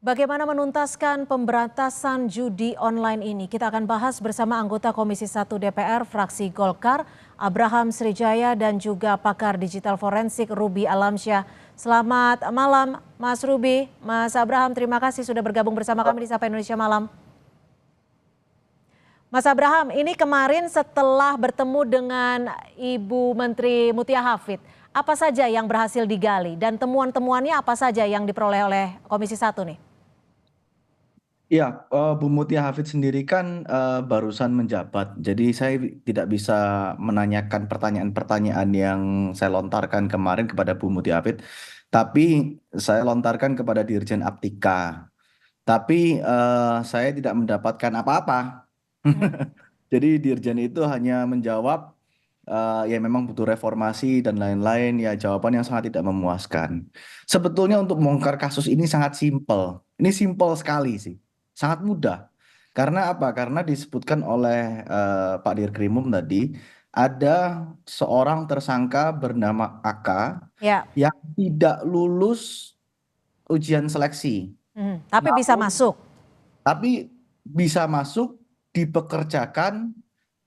Bagaimana menuntaskan pemberantasan judi online ini? Kita akan bahas bersama anggota Komisi 1 DPR fraksi Golkar, Abraham Srijaya dan juga pakar digital forensik Ruby Alamsyah. Selamat malam Mas Ruby, Mas Abraham, terima kasih sudah bergabung bersama kami di Sapa Indonesia Malam. Mas Abraham, ini kemarin setelah bertemu dengan Ibu Menteri Mutia Hafid, apa saja yang berhasil digali dan temuan-temuannya apa saja yang diperoleh oleh Komisi 1 nih? Iya, Bu Mutia Hafid sendiri kan barusan menjabat, jadi saya tidak bisa menanyakan pertanyaan-pertanyaan yang saya lontarkan kemarin kepada Bu Mutia Hafid, tapi saya lontarkan kepada Dirjen Aptika. Tapi saya tidak mendapatkan apa-apa. Mhm. Jadi Dirjen itu hanya menjawab ya memang butuh reformasi dan lain-lain, ya jawaban yang sangat tidak memuaskan. Sebetulnya untuk membongkar kasus ini sangat simpel. Ini simpel sekali sih. Sangat mudah. Karena apa? Karena disebutkan oleh Pak Dirkrimum tadi, ada seorang tersangka bernama AK Ya, yang tidak lulus ujian seleksi. tapi bisa Namun, masuk. tapi bisa masuk, dipekerjakan,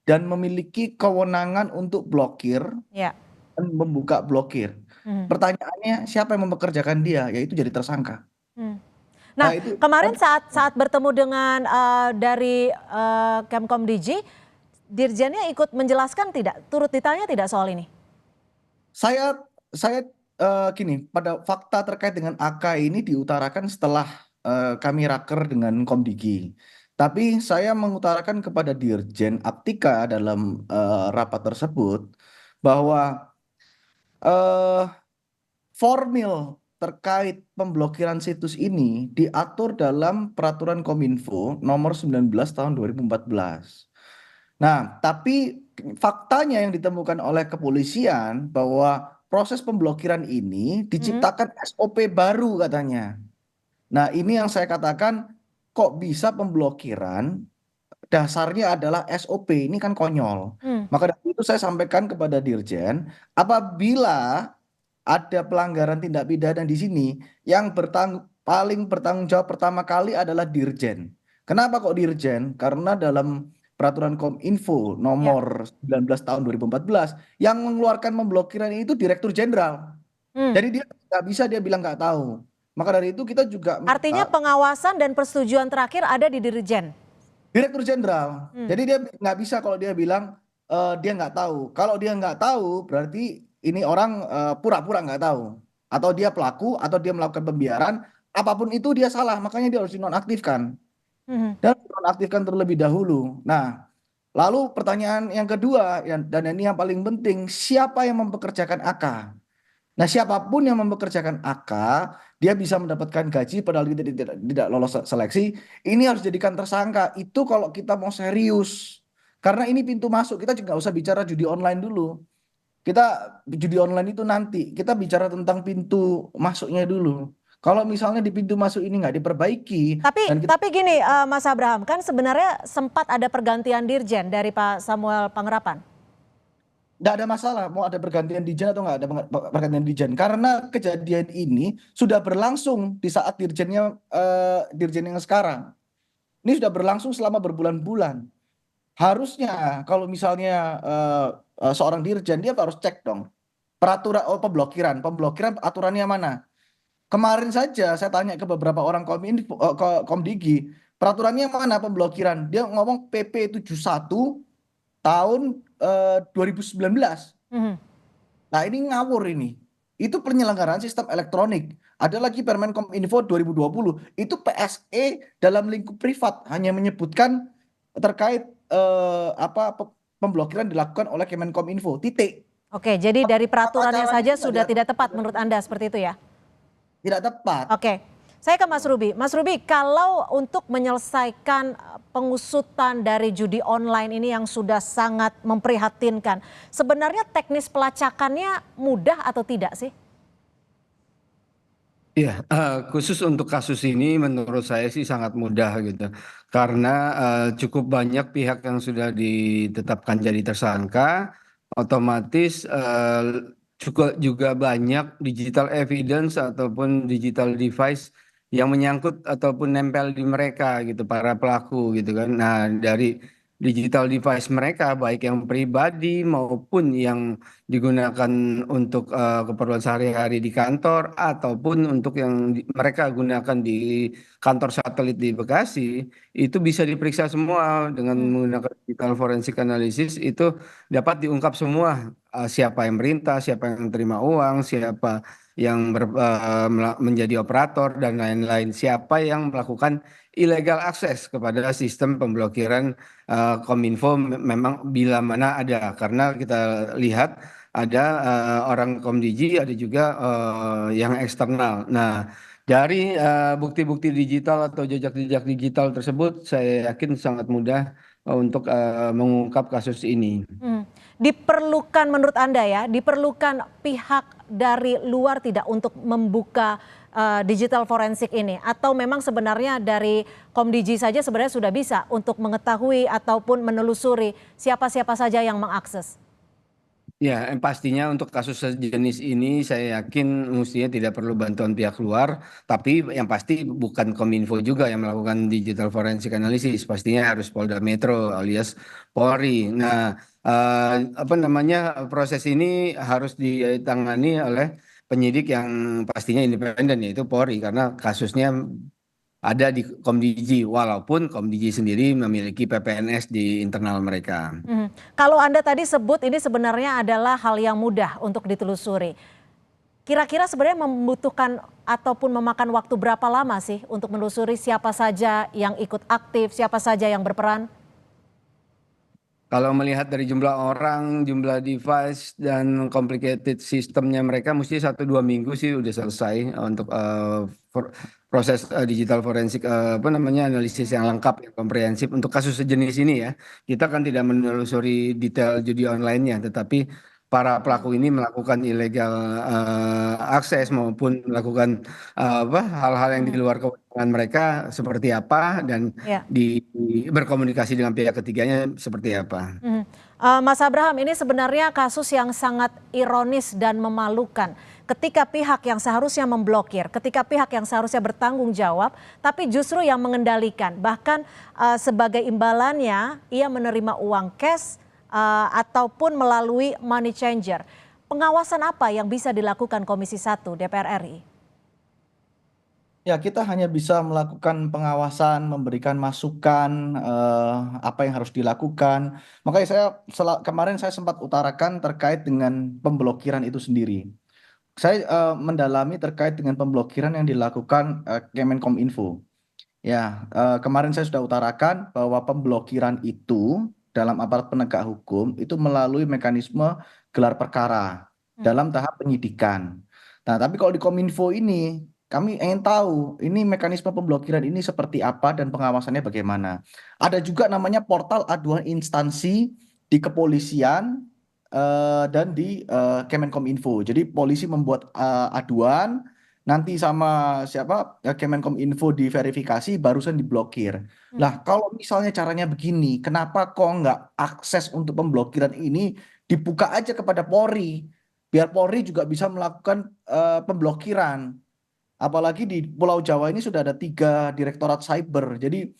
dan memiliki kewenangan untuk blokir Ya. dan membuka blokir. Mhm. Pertanyaannya, siapa yang mempekerjakan dia? Yaitu jadi tersangka. Hmm. Nah, Nah, itu kemarin saat bertemu dengan dari Kemkomdigi, Dirjennya ikut menjelaskan tidak? Turut ditanya tidak soal ini? saya saya gini, pada fakta terkait dengan AK ini diutarakan setelah kami raker dengan Komdigi. Tapi saya mengutarakan kepada Dirjen Aptika dalam rapat tersebut bahwa eh formil terkait pemblokiran situs ini diatur dalam Peraturan Kominfo nomor 19 tahun 2014. Nah, tapi faktanya yang ditemukan oleh kepolisian bahwa proses pemblokiran ini Mhm. diciptakan SOP baru katanya. Nah, ini yang saya katakan, kok bisa pemblokiran dasarnya adalah SOP, ini kan konyol. Hmm. Maka dari itu saya sampaikan kepada Dirjen, apabila ada pelanggaran tindak pidana di sini, yang paling bertanggung jawab pertama kali adalah Dirjen. Kenapa kok Dirjen? Karena dalam Peraturan Kominfo Ya. nomor 19 tahun 2014 yang mengeluarkan pemblokiran itu Direktur Jenderal. Hmm. Jadi dia nggak bisa dia bilang nggak tahu. Maka dari itu kita juga Artinya pengawasan dan persetujuan terakhir ada di Dirjen. Direktur Jenderal. Hmm. Jadi dia nggak bisa kalau dia bilang dia nggak tahu. Kalau dia nggak tahu berarti ini orang pura-pura nggak tahu. Atau dia pelaku atau dia melakukan pembiaran. Apapun itu dia salah. Makanya dia harus dinonaktifkan. Mhm. Dan dinonaktifkan terlebih dahulu. Nah, lalu pertanyaan yang kedua dan ini yang paling penting. Siapa yang mempekerjakan AK? Nah, siapapun yang mempekerjakan AK, dia bisa mendapatkan gaji padahal dia tidak lolos seleksi. Ini harus dijadikan tersangka. Itu kalau kita mau serius. Karena ini pintu masuk. Kita juga nggak usah bicara judi online dulu. Kita judi online itu nanti. Kita bicara tentang pintu masuknya dulu. Kalau misalnya di pintu masuk ini nggak diperbaiki Tapi dan kita tapi gini, Mas Abraham, kan sebenarnya sempat ada pergantian Dirjen dari Pak Samuel Pangerapan. nggak ada masalah mau ada pergantian Dirjen atau nggak ada pergantian Dirjen karena kejadian ini sudah berlangsung di saat Dirjen yang sekarang. Ini sudah berlangsung selama berbulan-bulan. Harusnya kalau misalnya seorang dirjen dia harus cek dong peraturan pemblokiran aturannya mana. Kemarin saja saya tanya ke beberapa orang Komdigi, peraturannya mana pemblokiran? Dia ngomong PP 71 tahun 2019. Mhm. Nah, ini ngawur ini. Itu penyelenggaraan sistem elektronik. Ada lagi Permen Kominfo 2020. Itu PSE dalam lingkup privat hanya menyebutkan terkait pemblokiran dilakukan oleh Kemenkominfo. Titik. Oke, jadi dari Tata peraturannya caranya saja itu nggak sudah diatur. tidak tepat menurut Anda seperti itu ya? Tidak tepat. Oke, saya ke Mas Ruby. Mas Ruby, kalau untuk menyelesaikan pengusutan dari judi online ini yang sudah sangat memprihatinkan, sebenarnya teknis pelacakannya mudah atau tidak sih? Iya, khusus untuk kasus ini menurut saya sih sangat mudah gitu. Karena cukup banyak pihak yang sudah ditetapkan jadi tersangka, otomatis juga banyak digital evidence ataupun digital device yang menyangkut ataupun nempel di mereka gitu, para pelaku gitu kan. Nah, dari digital device mereka baik yang pribadi maupun yang digunakan untuk keperluan sehari-hari di kantor ataupun untuk yang mereka gunakan di kantor satelit di Bekasi itu bisa diperiksa semua dengan Hmm. menggunakan digital forensik analysis itu dapat diungkap semua siapa yang merintah, siapa yang terima uang, siapa yang menjadi operator dan lain-lain, siapa yang melakukan illegal access kepada sistem pemblokiran Kominfo memang bila mana ada karena kita lihat ada orang Komdigi ada juga yang eksternal. Nah, dari bukti-bukti digital atau jejak-jejak digital tersebut saya yakin sangat mudah untuk mengungkap kasus ini. Hmm. Diperlukan menurut Anda ya, diperlukan pihak dari luar tidak untuk membuka digital forensik ini? Atau memang sebenarnya dari Komdigi saja sebenarnya sudah bisa untuk mengetahui ataupun menelusuri siapa-siapa saja yang mengakses? Ya, pastinya untuk kasus sejenis ini saya yakin mestinya tidak perlu bantuan pihak luar, tapi yang pasti bukan Kominfo juga yang melakukan digital forensik analysis, pastinya harus Polda Metro alias Polri. Nah, apa namanya proses ini harus ditangani oleh penyidik yang pastinya independen yaitu Polri karena kasusnya ada di Komdigi, walaupun Komdigi sendiri memiliki PPNS di internal mereka. Mhm. Kalau Anda tadi sebut ini sebenarnya adalah hal yang mudah untuk ditelusuri. Kira-kira sebenarnya membutuhkan ataupun memakan waktu berapa lama sih untuk menelusuri siapa saja yang ikut aktif, siapa saja yang berperan? Kalau melihat dari jumlah orang, jumlah device dan complicated sistemnya mereka mesti 1-2 minggu sih udah selesai untuk proses digital forensik apa namanya analisis yang lengkap, yang komprehensif untuk kasus sejenis ini ya. Kita kan tidak menelusuri detail judi online-nya, tetapi para pelaku ini melakukan ilegal akses maupun melakukan apa hal-hal yang di Mhm. luar kewenangan mereka seperti apa dan Ya. berkomunikasi dengan pihak ketiganya seperti apa. Mhm. Mas Abraham, ini sebenarnya kasus yang sangat ironis dan memalukan. Ketika pihak yang seharusnya memblokir, ketika pihak yang seharusnya bertanggung jawab, tapi justru yang mengendalikan. Bahkan sebagai imbalannya, ia menerima uang cash ataupun melalui money changer. Pengawasan apa yang bisa dilakukan Komisi 1 DPR RI? Ya, kita hanya bisa melakukan pengawasan, memberikan masukan apa yang harus dilakukan. Makanya kemarin saya sempat utarakan terkait dengan pemblokiran itu sendiri. Saya mendalami terkait dengan pemblokiran yang dilakukan Kemenkominfo. Ya, kemarin saya sudah utarakan bahwa pemblokiran itu dalam aparat penegak hukum itu melalui mekanisme gelar perkara Hmm. dalam tahap penyidikan. Nah, tapi kalau di Kominfo ini kami ingin tahu ini mekanisme pemblokiran ini seperti apa dan pengawasannya bagaimana. Ada juga namanya portal aduan instansi di kepolisian dan di Kemenkominfo. Jadi polisi membuat aduan nanti sama siapa Kemenkominfo diverifikasi barusan diblokir. Hmm. Lah kalau misalnya caranya begini, kenapa kok nggak akses untuk pemblokiran ini dibuka aja kepada Polri, biar Polri juga bisa melakukan pemblokiran. Apalagi di Pulau Jawa ini sudah ada 3 direktorat cyber, jadi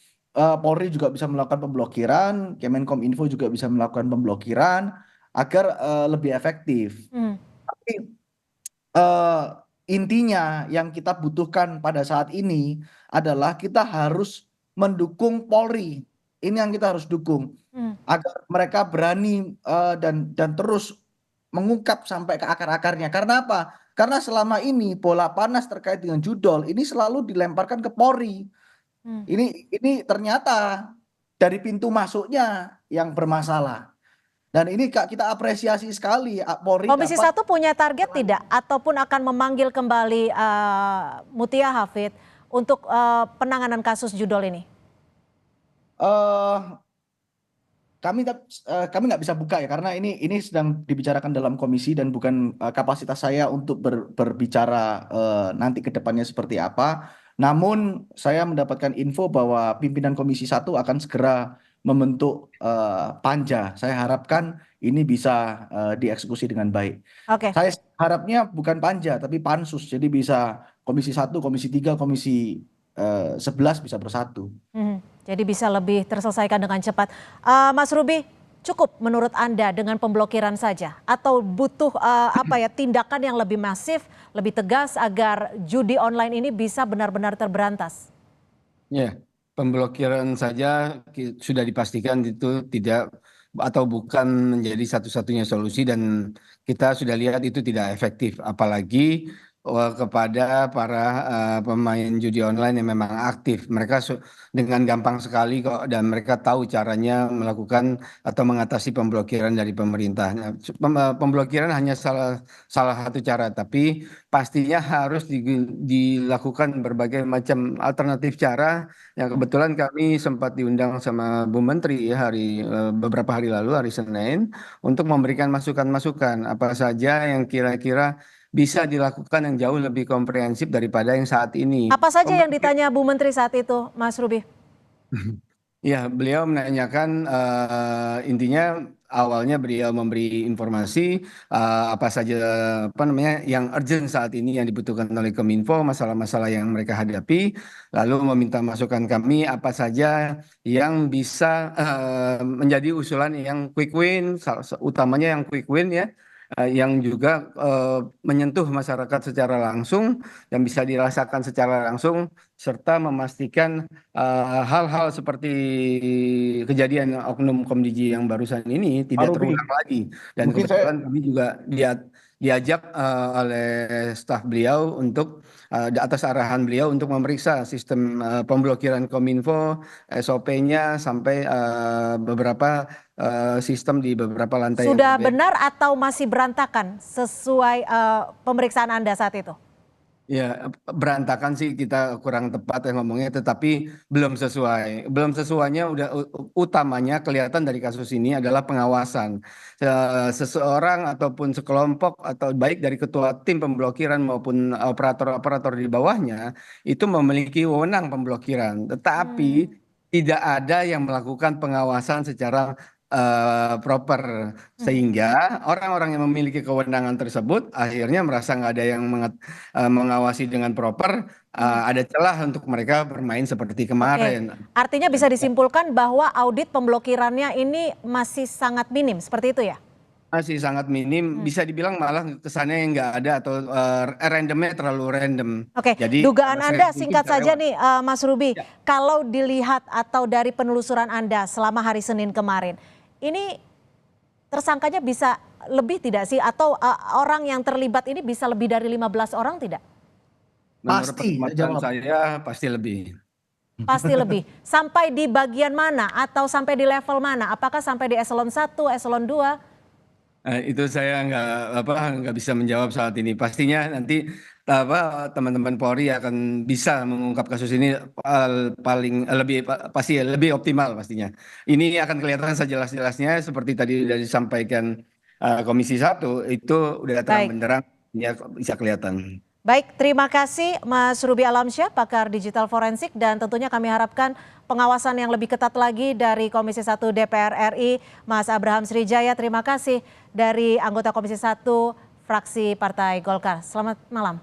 Polri juga bisa melakukan pemblokiran, Kemenkominfo juga bisa melakukan pemblokiran agar lebih efektif. Hmm. Tapi eh, intinya yang kita butuhkan pada saat ini adalah kita harus mendukung Polri. Ini yang kita harus dukung Hmm. agar mereka berani dan terus mengungkap sampai ke akar-akarnya. Karena apa? Karena selama ini bola panas terkait dengan judol ini selalu dilemparkan ke Polri. Hmm. Ini ternyata dari pintu masuknya yang bermasalah. Dan ini Kak kita apresiasi sekali Polri Komisi dapat. 1 punya target tidak ataupun akan memanggil kembali Mutia Hafid untuk penanganan kasus judol ini? eh kami nggak bisa buka ya karena ini sedang dibicarakan dalam komisi dan bukan kapasitas saya untuk berbicara nanti ke depannya seperti apa. Namun saya mendapatkan info bahwa pimpinan Komisi 1 akan segera membentuk panja. Saya harapkan ini bisa dieksekusi dengan baik. Oke. Saya harapnya bukan panja tapi pansus. Jadi bisa Komisi 1, Komisi 3, Komisi 11 bisa bersatu. Jadi bisa lebih terselesaikan dengan cepat. Mas Ruby, cukup menurut Anda dengan pemblokiran saja atau butuh tindakan yang lebih masif, lebih tegas agar judi online ini bisa benar-benar terberantas? Ya, pemblokiran saja sudah dipastikan itu tidak atau bukan menjadi satu-satunya solusi dan kita sudah lihat itu tidak efektif, apalagi kepada para pemain judi online yang memang aktif. Mereka dengan gampang sekali kok dan mereka tahu caranya melakukan atau mengatasi pemblokiran dari pemerintah. Nah, pemblokiran hanya salah satu cara, tapi pastinya harus dilakukan berbagai macam alternatif cara. Ya, kebetulan kami sempat diundang sama Bu Menteri ya beberapa hari lalu, hari Senin, untuk memberikan masukan-masukan apa saja yang kira-kira bisa dilakukan yang jauh lebih komprehensif daripada yang saat ini. Apa saja yang ditanya Bu Menteri saat itu, Mas Ruby? Ya, beliau menanyakan intinya awalnya beliau memberi informasi apa saja yang urgent saat ini yang dibutuhkan oleh Kominfo, masalah-masalah yang mereka hadapi, lalu meminta masukan kami apa saja yang bisa menjadi usulan yang quick win, utamanya yang quick win ya. Yang juga menyentuh masyarakat secara langsung dan bisa dirasakan secara langsung serta memastikan hal-hal seperti kejadian oknum Komdiji yang barusan ini Pak tidak Ruby, terulang lagi. Dan mungkin saya kebetulan kami juga diajak oleh staf beliau untuk atas arahan beliau untuk memeriksa sistem pemblokiran Kominfo, SOP-nya sampai beberapa sistem di beberapa lantai yang Sudah berbeda. benar atau masih berantakan sesuai pemeriksaan Anda saat itu? Ya, berantakan sih kita kurang tepat ya ngomongnya, tetapi belum sesuai. Belum sesuainya utamanya kelihatan dari kasus ini adalah pengawasan. Seseorang ataupun sekelompok atau baik dari ketua tim pemblokiran maupun operator-operator di bawahnya itu memiliki wewenang pemblokiran, tetapi tidak ada yang melakukan pengawasan secara proper sehingga orang-orang yang memiliki kewenangan tersebut akhirnya merasa nggak ada yang mengawasi dengan proper, ada celah untuk mereka bermain seperti Oke, kemarin. artinya bisa disimpulkan bahwa audit pemblokirannya ini masih sangat minim, seperti itu ya? Masih sangat minim, bisa dibilang malah kesannya yang nggak ada atau randomnya terlalu random. Oke, Jadi dugaan sering Anda mungkin singkat bisa saja lewat. nih Mas Ruby, Ya. kalau dilihat atau dari penelusuran Anda selama hari Senin kemarin, ini tersangkanya bisa lebih tidak sih? Atau orang yang terlibat ini bisa lebih dari 15 orang tidak? Menurut pasti pengamatan jawab. saya pasti lebih. Pasti lebih. Sampai di bagian mana atau sampai di level mana? Apakah sampai di eselon 1, eselon 2? Itu saya nggak bisa menjawab saat ini. Pastinya nanti teman-teman Polri akan bisa mengungkap kasus ini pasti lebih optimal pastinya. Ini akan kelihatan sejelas-jelasnya seperti tadi sudah disampaikan Komisi 1 itu udah terang Baik. benderang ya bisa kelihatan. Baik, terima kasih Mas Ruby Alamsyah, pakar digital forensik, dan tentunya kami harapkan pengawasan yang lebih ketat lagi dari Komisi 1 DPR RI, Mas Abraham Srijaya. Terima kasih dari anggota Komisi 1 fraksi Partai Golkar. Selamat malam.